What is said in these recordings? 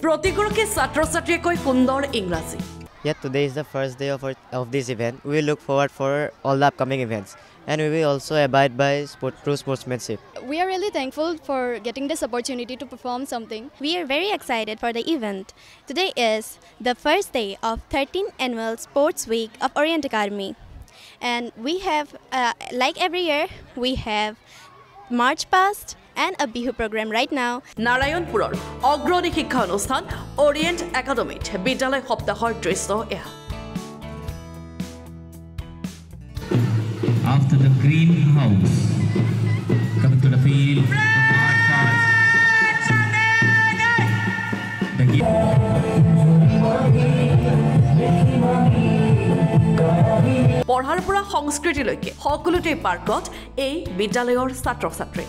প্ৰতিগৰাকী ছাত্ৰ-ছাত্ৰীয়ে কৈ সুন্দৰ ইংৰাজী Yeah, today is the first day of this event. We will look forward for all the upcoming events. And we will also abide by true sportsmanship. We are really thankful for getting this opportunity to perform something. We are very excited for the event. Today is the first day of 13th Annual Sports Week of Orient Academy. And we have, like every year, we have March Past and a Bihu program right now. নাৰায়ণপুৰৰ অগ্ৰণী শিক্ষা অনুষ্ঠান orient একাডেমীত বিদ্যালয় সপ্তাহৰ দৃশ্য এয়া After the greenhouse, coming to the field. পঢ়াৰ পৰা সংস্কৃতিলৈকে সকলোতে পাৰ্কত এই বিদ্যালয়ৰ ছাত্ৰ-ছাত্ৰী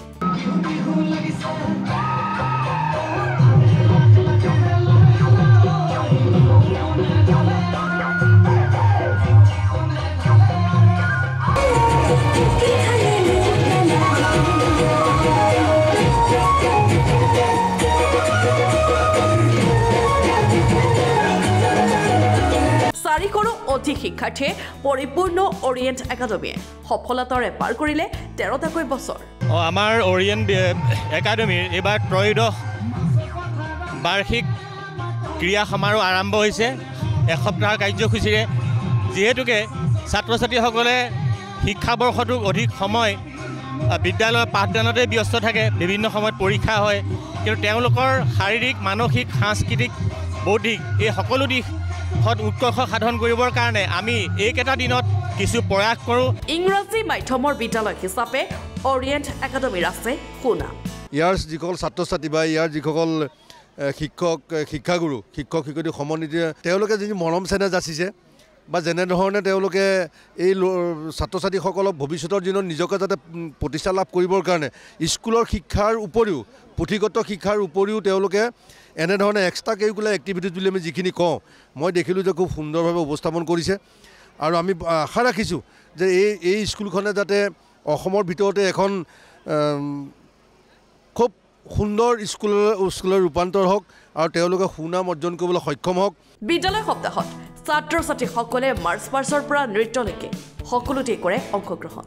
চাৰিশৰো অধিক শিক্ষাৰ্থীয়ে পৰিপূৰ্ণ অৰিয়েণ্ট একাডেমীয়ে সফলতাৰে পাৰ কৰিলে 13টাকৈ বছৰ আমাৰ অৰিয়েণ্ট একাডেমীৰ এবাৰ ত্ৰয়োদশ বাৰ্ষিক ক্ৰীড়া সমাৰোহ আৰম্ভ হৈছে এসপ্তাহৰ কাৰ্যসূচীৰে যিহেতুকে ছাত্ৰ ছাত্ৰীসকলে শিক্ষাবৰ্ষটোক অধিক সময় বিদ্যালয়ৰ পাঠদানতে ব্যস্ত থাকে বিভিন্ন সময়ত পৰীক্ষা হয় কিন্তু তেওঁলোকৰ শাৰীৰিক মানসিক সাংস্কৃতিক বৌদ্ধিক এই সকলো দিশ উৎকৰ্ষ সাধন কৰিবৰ কাৰণে আমি এইকেইটা দিনত কিছু প্ৰয়াস কৰোঁ ইংৰাজী মাধ্যমৰ বিদ্যালয় হিচাপে অৰিয়েণ্ট একাডেমীৰ আছে সুনাম ইয়াৰ যিসকল ছাত্ৰ ছাত্ৰী বা ইয়াৰ যিসকল শিক্ষাগুৰু শিক্ষক শিক্ষয়িত্ৰী সমন্বিতে তেওঁলোকে যি মৰম চেনেহ যাচিছে বা যেনেধৰণে তেওঁলোকে এই ছাত্ৰ ছাত্ৰীসকলক ভৱিষ্যতৰ দিনত নিজকে যাতে প্ৰতিষ্ঠা লাভ কৰিবৰ কাৰণে স্কুলৰ শিক্ষাৰ উপৰিও পুথিগত শিক্ষাৰ উপৰিও তেওঁলোকে এনেধৰণে এক্সট্ৰা কাৰিকুলাৰ এক্টিভিটিজ বুলি আমি যিখিনি কওঁ মই দেখিলোঁ যে খুব সুন্দৰভাৱে উপস্থাপন কৰিছে আৰু আমি আশা ৰাখিছোঁ যে এই স্কুলখনে যাতে অসমৰ ভিতৰতে এখন খুব সুন্দৰ স্কুলৰ ৰূপান্তৰ হওক আৰু তেওঁলোকে সুনাম অৰ্জন কৰিবলৈ সক্ষম হওক বিদ্যালয় সপ্তাহত ছাত্ৰ-ছাত্ৰীসকলে মাৰ্চ পাষ্টৰ পৰা নৃত্যলৈকে সকলোতে কৰে অংশগ্ৰহণ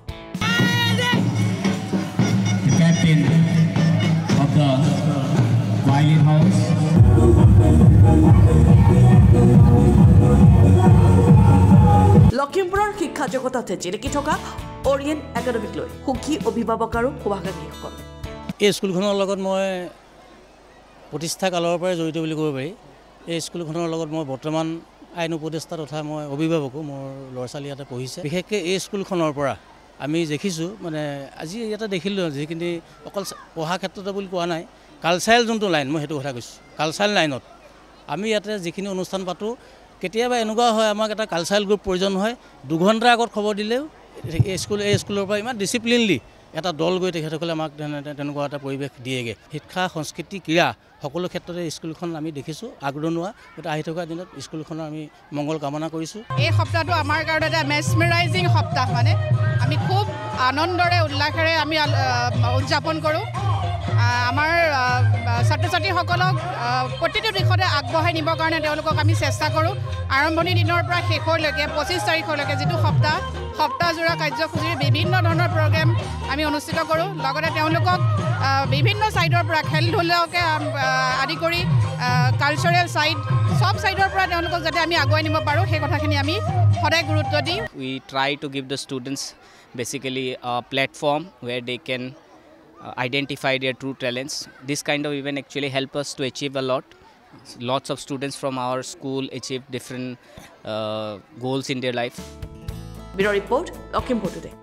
লখিমপুৰৰ শিক্ষা জগতত জিলিকি থকা অৰিয়েণ্ট একাডেমীক লৈ সুখী অভিভাৱক আৰু শুভাকাংক্ষীসকল এই স্কুলখনৰ লগত মই প্ৰতিষ্ঠা কালৰ পৰাই জড়িত বুলি ক'ব পাৰি এই স্কুলখনৰ লগত মই বৰ্তমান আইন উপদেষ্টা তথা মই অভিভাৱকো মোৰ ল'ৰা ছোৱালী ইয়াতে পঢ়িছে বিশেষকৈ এই স্কুলখনৰ পৰা আমি দেখিছোঁ মানে আজি ইয়াতে দেখিলোঁ যিখিনি অকল পঢ়া ক্ষেত্ৰতে বুলি কোৱা নাই কালচাৰেল যোনটো লাইন মই সেইটো কথা কৈছোঁ কালচাৰেল লাইনত আমি ইয়াতে যিখিনি অনুষ্ঠান পাতোঁ কেতিয়াবা এনেকুৱা হয় আমাক এটা কালচাৰেল গ্ৰুপ প্ৰয়োজন হয় 2 ঘণ্টাৰ আগত খবৰ দিলেও এই স্কুলৰ পৰা ইমান ডিচিপ্লিনলি এটা দল গৈ তেখেতসকলে আমাক তেনেকুৱা এটা পৰিৱেশ দিয়েগৈ শিক্ষা সংস্কৃতি ক্ৰীড়া সকলো ক্ষেত্ৰতে স্কুলখন আমি দেখিছোঁ আগৰণুৱা গতিকে আহি থকা দিনত স্কুলখনৰ আমি মংগল কামনা কৰিছোঁ এই সপ্তাহটো আমাৰ কাৰণে এটা মেছমেৰাইজিং সপ্তাহ মানে আমি খুব আনন্দৰে উল্লাসেৰে আমি উদযাপন কৰোঁ আমাৰ ছাত্ৰ ছাত্ৰীসকলক প্ৰতিটো দিশতে আগবঢ়াই নিবৰ কাৰণে তেওঁলোকক আমি চেষ্টা কৰোঁ আৰম্ভণি দিনৰ পৰা শেষৰলৈকে 25 তাৰিখলৈকে যিটো সপ্তাহজোৰা কাৰ্যসূচীৰ বিভিন্ন ধৰণৰ প্ৰগ্ৰেম আমি অনুষ্ঠিত কৰোঁ লগতে তেওঁলোকক বিভিন্ন ছাইডৰ পৰা খেল ধূলকে আদি কৰি কালচাৰেল ছাইড সব ছাইডৰ পৰা তেওঁলোকক যাতে আমি আগুৱাই নিব পাৰোঁ সেই কথাখিনি আমি সদায় গুৰুত্ব দিওঁ We try to give the students basically a platform where they can identify their true talents. This kind of event actually help us to achieve a lot. Lots of students from our school achieve different goals in their life. Bureau Report, Lockimpur Today.